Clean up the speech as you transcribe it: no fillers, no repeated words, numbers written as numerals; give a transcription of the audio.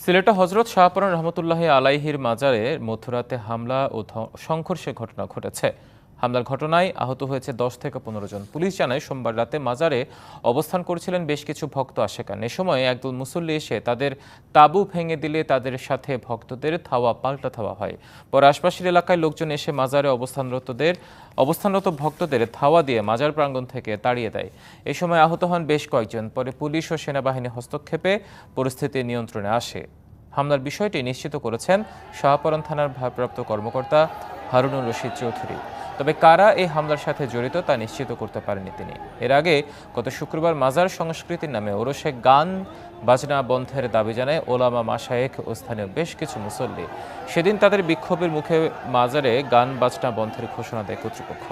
সিলেটে হজরত শাহপরান রহমতুল্লাহ আলাইহির মাজারে মধ্যরাতে হামলা ও সংঘর্ষের ঘটনা ঘটেছে। হামলার ঘটনায় আহত হয়েছে 10 থেকে 15 জন। পুলিশ জানায়, সোমবার রাতে মাজারে অবস্থান করছিলেন বেশ কিছু ভক্ত আশেকান। এ সময় একদল মুসল্লি এসে তাদের তাঁবু ভেঙে দিলে তাদের সাথে ভক্তদের ধাওয়া পাল্টা ধাওয়া হয়। পরে আশপাশের এলাকায় লোকজন এসে মাজারে অবস্থানরত ভক্তদের ধাওয়া দিয়ে মাজার প্রাঙ্গণ থেকে তাড়িয়ে দেয়। এ সময় আহত হন বেশ কয়েকজন। পরে পুলিশ ও সেনাবাহিনী হস্তক্ষেপে পরিস্থিতি নিয়ন্ত্রণে আসে। হামলার বিষয়টি নিশ্চিত করেছেন শাহপরান থানার ভারপ্রাপ্ত কর্মকর্তা হারুনুর রশিদ চৌধুরী। তবে কারা এই হামলার সাথে জড়িত তা নিশ্চিত করতে পারেননি তিনি। এর আগে গত শুক্রবার মাজার সংস্কৃতির নামে ওরসে গান বাজনা বন্ধের দাবি জানায় ওলামা মাশায়েখ ও স্থানীয় বেশ কিছু মুসল্লি। সেদিন তাদের বিক্ষোভের মুখে মাজারে গান বাজনা বন্ধের ঘোষণা দেয় কর্তৃপক্ষ।